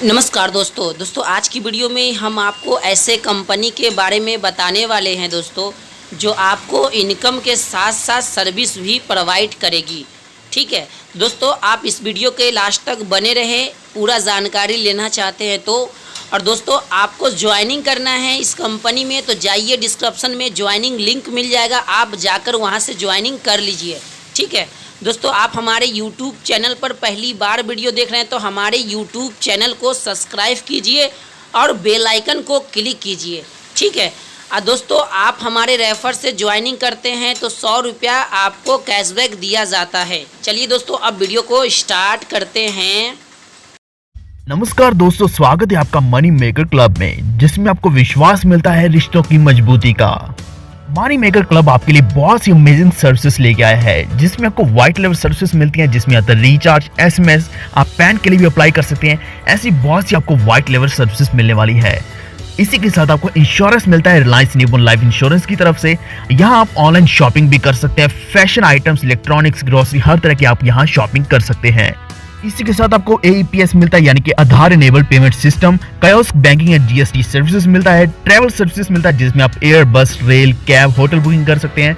नमस्कार दोस्तों आज की वीडियो में हम आपको ऐसे कंपनी के बारे में बताने वाले हैं दोस्तों जो आपको इनकम के साथ साथ सर्विस भी प्रोवाइड करेगी। ठीक है दोस्तों, आप इस वीडियो के लास्ट तक बने रहें, पूरा जानकारी लेना चाहते हैं तो। और दोस्तों आपको ज्वाइनिंग करना है इस कंपनी में तो जाइए, डिस्क्रिप्शन में ज्वाइनिंग लिंक मिल जाएगा, आप जाकर वहां से ज्वाइनिंग कर लीजिए। ठीक है दोस्तों, आप हमारे YouTube चैनल पर पहली बार वीडियो देख रहे हैं तो हमारे YouTube चैनल को सब्सक्राइब कीजिए और बेल आइकन को क्लिक कीजिए। ठीक है दोस्तों, आप हमारे रेफर से ज्वाइनिंग करते हैं तो 100 रुपया आपको कैशबैक दिया जाता है। चलिए दोस्तों अब वीडियो को स्टार्ट करते हैं। नमस्कार दोस्तों, स्वागत है आपका मनी मेकर क्लब में, जिसमें आपको विश्वास मिलता है रिश्तों की मजबूती का। मनी मेकर क्लब आपके लिए बहुत सी अमेजिंग सर्विसेज लेके आया है, जिसमें आपको व्हाइट लेवल सर्विसेज मिलती हैं, जिसमें आता है रिचार्ज, SMS, आप पैन के लिए भी अप्लाई कर सकते हैं। ऐसी बहुत सी आपको व्हाइट लेवल सर्विसेज मिलने वाली है। इसी के साथ आपको इंश्योरेंस मिलता है रिलायंस न्यूबॉर्न लाइफ इंश्योरेंस की तरफ से। यहाँ आप ऑनलाइन शॉपिंग भी कर सकते हैं, फैशन आइटम्स, इलेक्ट्रॉनिक्स, ग्रोसरी, हर तरह की आप यहाँ शॉपिंग कर सकते हैं। इसी के साथ आपको AEPS मिलता है, यानी कि Aadhaar enabled payment system, kiosk banking and GST services मिलता है, ट्रैवल सर्विसेज मिलता है, जिसमें आप एयर, बस, रेल, कैब, होटल बुकिंग कर सकते हैं।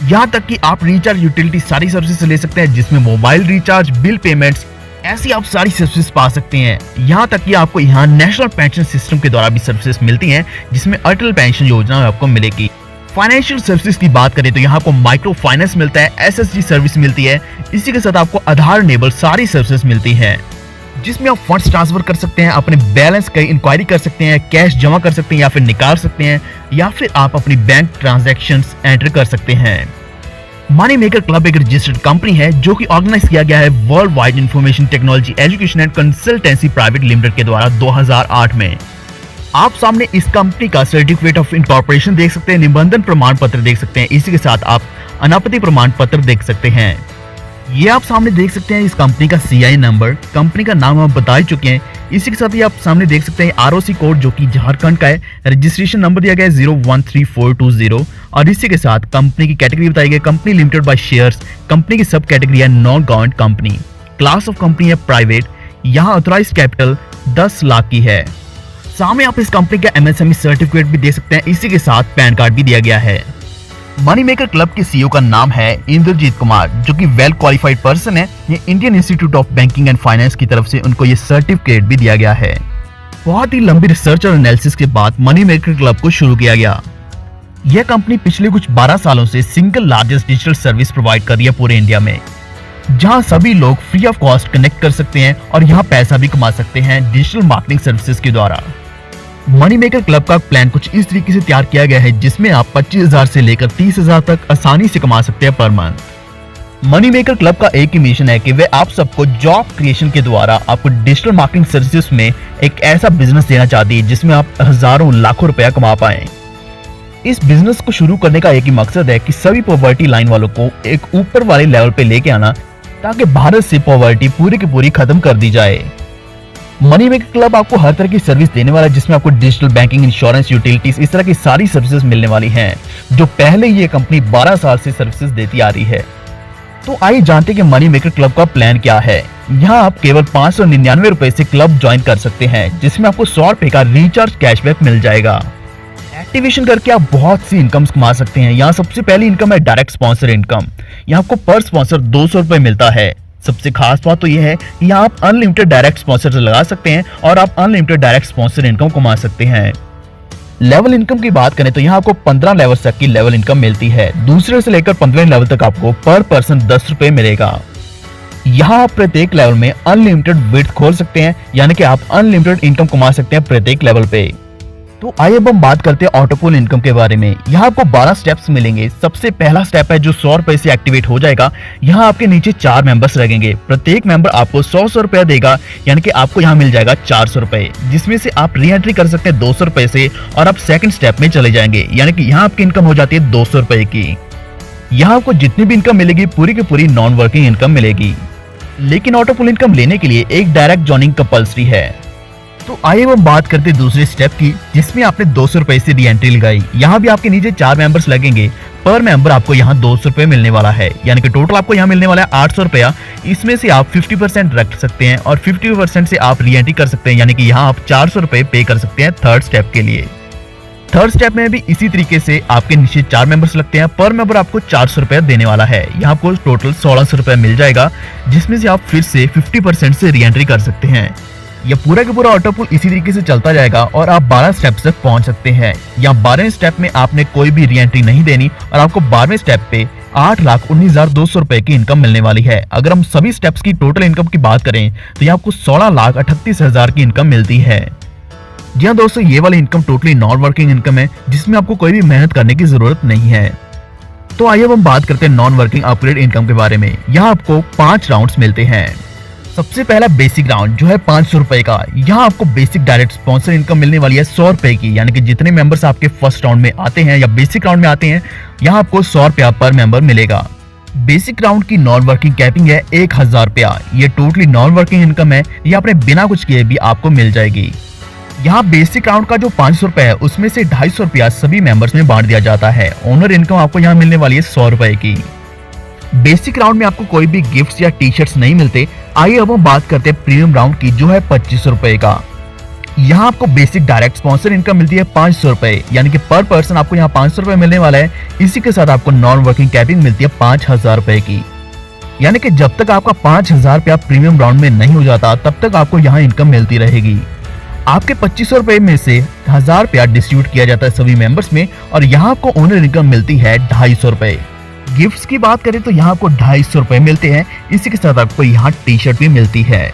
यहाँ तक कि आप रिचार्ज, यूटिलिटी सारी सर्विसेज ले सकते हैं, जिसमें मोबाइल रिचार्ज, बिल पेमेंट्स, ऐसी आप सारी सर्विसेज पा सकते हैं। यहाँ तक कि आपको यहाँ नेशनल पेंशन सिस्टम के द्वारा भी सर्विसेज मिलती हैं, जिसमें अटल पेंशन योजना आपको मिलेगी। फाइनेंशियल सर्विसेज की बात करें तो यहाँ आपको माइक्रो फाइनेंस मिलता है, SSG सर्विस मिलती है। इसी के साथ आपको आधार इनेबल सारी सर्विसेज मिलती हैं, जिसमें आप फंड्स ट्रांसफर कर सकते हैं, अपने बैलेंस की इंक्वायरी कर सकते हैं, कैश जमा कर सकते हैं या फिर निकाल सकते हैं, या फिर आप अपनी बैंक ट्रांजैक्शंस एंटर कर सकते हैं। मनी मेकर क्लब एक रजिस्टर्ड कंपनी है जो कि ऑर्गेनाइज किया गया है world wide information technology education and consultancy private limited के द्वारा 2008 में। आप सामने इस कंपनी का सर्टिफिकेट ऑफ इनकॉर्पोरेशन देख सकते हैं, निबंधन प्रमाण पत्र देख सकते हैं, इसी के साथ आप अनापत्ति प्रमाण पत्र देख सकते हैं। ये आप सामने देख सकते हैं इस कंपनी का CI नंबर, कंपनी का नाम हम बता ही चुके हैं। इसी के साथ ही आप सामने देख सकते हैं ROC कोड जो कि झारखंड का है, रजिस्ट्रेशन नंबर दिया गया है 013420, और इसी के साथ कंपनी की कैटेगरी बताई गई, company limited by shares, company की सब कैटेगरी है non government company, class of company है प्राइवेट, यहाँ ऑथराइज कैपिटल 10 लाख की है। सामने आप इस कंपनी का MSME सर्टिफिकेट भी देख सकते हैं, इसी के साथ पैन कार्ड भी दिया गया है। मनी मेकर क्लब के CEO का नाम है इंद्रजीत कुमार, जो कि वेल क्वालिफाइड पर्सन है। ये Indian institute of banking and finance की तरफ से उनको ये सर्टिफिकेट भी दिया गया है। बहुत ही लंबी रिसर्च और एनालिसिस के बाद मनी मेकर क्लब को शुरू किया गया। यह कंपनी पिछले कुछ 12 सालों से single largest digital service provide कर रही है पूरे इंडिया में, जहां सभी लोग फ्री ऑफ कॉस्ट कनेक्ट कर सकते हैं और यहां पैसा भी कमा सकते हैं डिजिटल मार्केटिंग सर्विसेज के द्वारा। मनी मेकर क्लब का प्लान कुछ इस तरीके से तैयार किया गया है, जिसमें आप 25,000 से लेकर 30,000 तक आसानी से कमा सकते हैं per month. Money maker club का एक ही मिशन है कि वे आप सबको जॉब क्रिएशन के द्वारा आपको डिजिटल मार्केटिंग सर्विसेज में एक ऐसा बिजनेस देना चाहती है जिसमें आप हजारों लाखों रुपया कमा पाए। इस बिजनेस को शुरू करने का एक ही मकसद है कि सभी पॉवर्टी लाइन वालों को एक ऊपर वाले लेवल पे लेके आना, ताकि भारत से पॉवर्टी पूरी की पूरी खत्म कर दी जाए। मनी मेकर क्लब आपको हर तरह की सर्विस देने वाला है, जिसमें आपको डिजिटल बैंकिंग, इंश्योरेंस, यूटिलिटीज, इस तरह की सारी सर्विसेज मिलने वाली हैं, जो पहले ये कंपनी 12 साल से सर्विसेज देती आ रही है। तो आइए जानते हैं कि मनी मेकर क्लब का प्लान क्या है। यहाँ आप केवल 599 रुपए से क्लब ज्वाइन कर सकते हैं, जिसमें आपको 100 रुपए का रिचार्ज कैशबैक मिल जाएगा। एक्टिवेशन करके आप बहुत सी इनकम्स कमा सकते हैं। यहाँ सबसे पहली इनकम है डायरेक्ट स्पॉन्सर इनकम। यहाँ आपको पर स्पॉन्सर 200 रुपए मिलता है। सबसे खास बात तो यह है कि यहाँ आप अनलिमिटेड डायरेक्ट स्पॉन्सर लगा सकते हैं और आप अनलिमिटेड डायरेक्ट स्पॉन्सर इनकम कमा सकते हैं। लेवल इनकम की बात करें तो यहाँ आपको 15 लेवल तक की लेवल इनकम मिलती है। दूसरे से लेकर 15 लेवल तक आपको पर पर्सन 10 रुपए मिलेगा। यहाँ आप प्रत्येक लेवल में अनलिमिटेड विड्थ खोल सकते हैं, यानी कि आप अनलिमिटेड इनकम कमा सकते हैं प्रत्येक लेवल पे। तो आइए अब हम बात करते हैं ऑटोपूल इनकम के बारे में। यहाँ आपको 12 स्टेप्स मिलेंगे। सबसे पहला स्टेप है जो 100 रुपए से एक्टिवेट हो जाएगा। यहाँ आपके नीचे 4 मेंबर्स लगेंगे, प्रत्येक मेंबर आपको 100 रुपया देगा, यानी कि आपको यहाँ मिल जाएगा 400 रुपए, जिसमें से आप री एंट्री कर सकते हैं 200 रुपए से, और आप सेकंड स्टेप में चले जाएंगे, यानी कि यहाँ आपकी इनकम हो जाती है 200 रुपए की। यहाँ आपको जितनी भी इनकम मिलेगी पूरी की पूरी नॉन वर्किंग इनकम मिलेगी, लेकिन ऑटोपूल इनकम लेने के लिए एक डायरेक्ट ज्वाइनिंग कंपल्सरी है। तो आइए हम बात करते हैं दूसरे स्टेप की, जिसमें आपने 200 रुपए से री एंट्री लगाई। यहाँ भी आपके नीचे 4 मेंबर्स लगेंगे, पर मेंबर आपको यहाँ 200 रुपए मिलने वाला है, यानी कि टोटल आपको यहाँ मिलने वाला है 800 रुपया। इसमें से आप 50% रख सकते हैं और 50% से आप री एंट्री कर सकते हैं, यानी कि यहाँ आप 400 रुपए पे कर सकते हैं थर्ड स्टेप के लिए। थर्ड स्टेप में भी इसी तरीके से आपके नीचे 4 मेंबर्स लगते हैं, पर मेंबर आपको 400 रुपया देने वाला है। यहाँ आपको टोटल 1600 रुपया मिल जाएगा, जिसमें से आप फिर से 50% से री एंट्री कर सकते हैं। यह पूरा का पूरा ऑटो पुल इसी तरीके से चलता जाएगा और आप 12 स्टेप तक पहुंच सकते हैं। यहाँ 12वें स्टेप में आपने कोई भी री एंट्री नहीं देनी और आपको 12वें स्टेप पे 8,19,200 रुपए की इनकम मिलने वाली है। अगर हम सभी स्टेप्स की टोटल इनकम की बात करें तो यहाँ आपको 16,38,000 की इनकम मिलती है। जी हाँ दोस्तों, ये वाली income totally non working income है, जिसमें आपको कोई भी मेहनत करने की जरूरत नहीं है। तो आइए अब हम बात करते हैं नॉन वर्किंग अपग्रेड इनकम के बारे में। यहाँ आपको 5 राउंड्स मिलते हैं। सबसे पहला बेसिक राउंड जो है 500 रुपए का। यहाँ आपको बेसिक डायरेक्ट स्पॉन्सर इनकम मिलने वाली है 100 रुपए की, यानी कि जितने मेंबर्स आपके फर्स्ट राउंड में आते हैं या बेसिक राउंड में आते हैं, यहाँ आपको 100 रुपया पर मेंबर मिलेगा। बेसिक राउंड की नॉन वर्किंग कैपिंग है 1000 रुपया। ये टोटली नॉन वर्किंग इनकम है, ये आपने बिना कुछ किए भी आपको मिल जाएगी। यहाँ बेसिक राउंड का जो 500 रुपए है उसमें से 250 रुपया सभी मेंबर्स में बांट दिया जाता है। ओनर इनकम आपको यहाँ मिलने वाली है 100 रुपए की। बेसिक राउंड में आपको कोई भी गिफ्ट्स या टी शर्ट्स नहीं मिलते। आइए अब हम बात करते हैं प्रीमियम राउंड की, जो है 2500 रुपए का। यहाँ आपको बेसिक डायरेक्ट स्पॉन्सर इनकम मिलती है 500 रुपए, यानी कि पर पर्सन आपको यहाँ 500 रुपए मिलने वाला है। इसी के साथ आपको नॉन वर्किंग कैपिंग मिलती है 5000 रुपए की, यानी कि जब तक आपका 5000 रुपया प्रीमियम राउंड में नहीं हो जाता तब तक आपको यहाँ इनकम मिलती रहेगी। आपके 2500 रुपए में से 1000 रुपया डिस्ट्रीब्यूट किया जाता है सभी मेंबर्स में और यहाँ आपको ओनर इनकम मिलती है 250 रुपए। गिफ्ट्स की बात करें तो यहाँ आपको 250 रुपए मिलते हैं। इसी के साथ आपको यहाँ टी शर्ट भी मिलती है।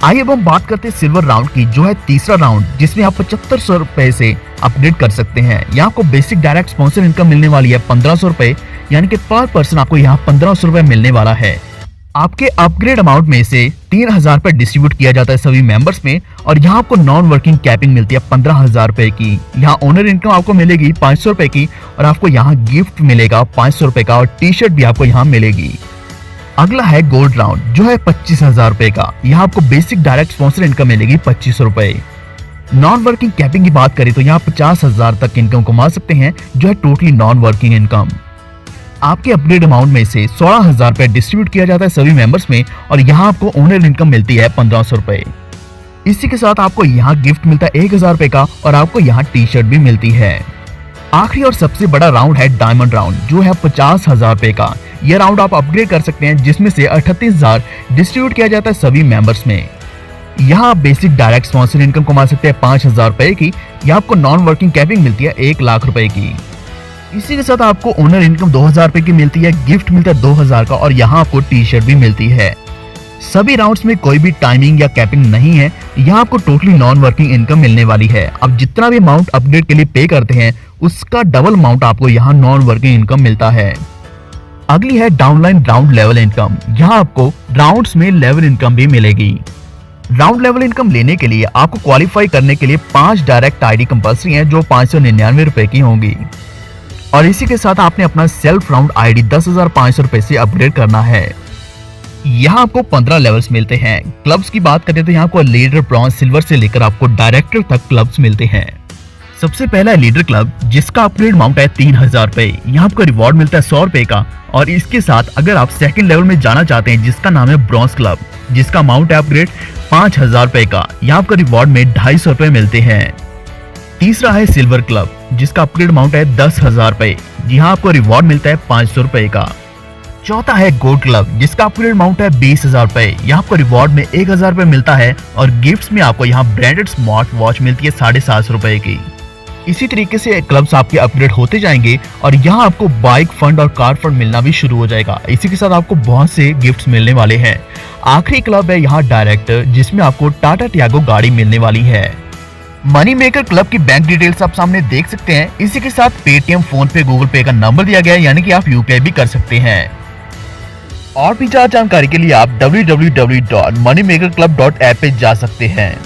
आइए अब हम बात करते हैं सिल्वर राउंड की, जो है तीसरा राउंड, जिसमें आप 7500 रुपए से अपग्रेड कर सकते हैं। यहाँ आपको बेसिक डायरेक्ट स्पॉन्सर इनकम मिलने वाली है 1500 रुपए, यानी कि पर पर्सन आपको यहाँ 1500 रुपए मिलने वाला है। आपके अपग्रेड अमाउंट में से 3000 रुपए डिस्ट्रीब्यूट किया जाता है सभी मेंबर्स में और यहाँ आपको नॉन वर्किंग कैपिंग मिलती है 15000 रुपए की। यहाँ ओनर इनकम आपको मिलेगी 500 रुपए की और आपको यहाँ गिफ्ट मिलेगा 500 रुपए का और टी शर्ट भी आपको यहाँ मिलेगी। अगला है गोल्ड राउंड, जो है 25000 रुपए का। यहाँ आपको बेसिक डायरेक्ट स्पॉन्सर इनकम मिलेगी 2500 रुपए। नॉन वर्किंग कैपिंग की बात करें तो यहाँ 50,000 तक इनकम कमा सकते हैं, जो है टोटली नॉन वर्किंग इनकम। आपके अपग्रेड अमाउंट में से 16,000 रुपए डिस्ट्रीब्यूट किया जाता है सभी मेंबर्स में और यहाँ आपको ओनर इनकम मिलती है 1500 रुपए। इसी के साथ आपको यहाँ गिफ्ट मिलता है 1000 रुपए का और आपको यहाँ टी शर्ट भी मिलती है। आखिरी और सबसे बड़ा राउंड है डायमंड राउंड, जो है 50,000 रुपए का। यह राउंड आप अपग्रेड कर सकते हैं, जिसमें से 38,000 डिस्ट्रीब्यूट किया जाता है सभी मेंबर्स में। यहाँ आप बेसिक डायरेक्ट स्पॉन्सर इनकम कमा सकते हैं 5000 रुपए की। यहाँ आपको नॉन वर्किंग कैपिंग मिलती है 1 लाख रुपए की। इसी के साथ आपको ओनर इनकम 2000 रुपए की मिलती है, गिफ्ट मिलता है 2000 का और यहाँ आपको टी शर्ट भी मिलती है। सभी राउंड्स में कोई भी टाइमिंग या कैपिंग नहीं है। यहाँ आपको टोटली नॉन वर्किंग इनकम मिलने वाली है। अब जितना भी अमाउंट अपग्रेड के लिए पे करते हैं उसका डबल अमाउंट आपको यहाँ नॉन वर्किंग इनकम मिलता है। अगली है डाउनलाइन राउंड लेवल इनकम। यहाँ आपको राउंड्स में लेवल इनकम भी मिलेगी। राउंड लेवल इनकम लेने के लिए आपको क्वालिफाई करने के लिए 5 डायरेक्ट आईडी कंपल्सरी हैं, जो 599 रुपए की होंगी और इसी के साथ आपने अपना सेल्फ राउंड आईडी 10,500 रुपए से अपग्रेड करना है। यहाँ आपको 15 लेवल्स मिलते हैं। क्लब्स की बात करें तो यहाँ आपको लीडर, ब्रॉन्ज, सिल्वर से लेकर आपको डायरेक्टर तक क्लब्स मिलते हैं। सबसे पहला है लीडर क्लब, जिसका अपग्रेड अमाउंट है 3000 रुपए। यहाँ आपको रिवॉर्ड मिलता है 100 रुपए का और इसके साथ अगर आप सेकंड लेवल में जाना चाहते हैं, जिसका नाम है ब्रॉन्ज क्लब, जिसका अमाउंट है अपग्रेड 5000 रुपए का, यहाँ आपको रिवॉर्ड में 250 रुपए मिलते हैं। तीसरा है सिल्वर क्लब, जिसका अपग्रेड अमाउंट है 10,000 रुपए। यहाँ आपको रिवॉर्ड मिलता है 500 रुपए का। चौथा है गोल्ड क्लब, जिसका अपग्रेड अमाउंट है 20,000 रुपए। यहाँ आपको रिवॉर्ड में 1000 रुपए मिलता है और गिफ्ट्स में आपको यहाँ ब्रांडेड स्मार्ट वॉच मिलती है 750 रुपए की। इसी तरीके से क्लब्स आपके अपग्रेड होते जाएंगे और यहाँ आपको बाइक फंड और कार फंड मिलना भी शुरू हो जाएगा। इसी के साथ आपको बहुत से गिफ्ट्स मिलने वाले हैं। आखिरी क्लब है यहाँ डायरेक्टर, जिसमें आपको टाटा टियागो गाड़ी मिलने वाली है। मनी मेकर क्लब की बैंक डिटेल्स आप सामने देख सकते हैं। इसी के साथ पेटीएम, फोन पे, गूगल पे का नंबर दिया गया है, यानी कि आप यूपीआई भी कर सकते हैं। और भी ज्यादा जानकारी के लिए आप www.moneymakerclub.app पे जा सकते हैं।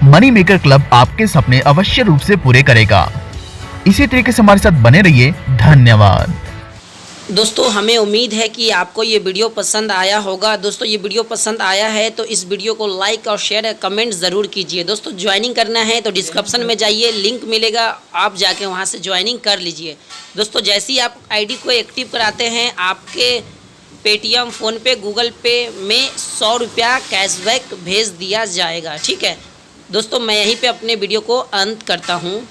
मनी मेकर क्लब आपके सपने अवश्य रूप से पूरे करेगा। इसी तरीके से हमारे साथ बने रहिए। धन्यवाद। दोस्तों हमें उम्मीद है कि आपको ये वीडियो पसंद आया होगा। दोस्तों ये वीडियो पसंद आया है तो इस वीडियो को लाइक और शेयर कमेंट ज़रूर कीजिए। दोस्तों ज्वाइनिंग करना है तो डिस्क्रिप्शन में जाइए, लिंक मिलेगा, आप जाके वहाँ से ज्वाइनिंग कर लीजिए। दोस्तों जैसे ही आप आईडी को एक्टिव कराते हैं आपके पेटीएम, फ़ोनपे, गूगल पे में 100 रुपया कैशबैक भेज दिया जाएगा। ठीक है दोस्तों, मैं यहीं पर अपने वीडियो को अंत करता हूँ।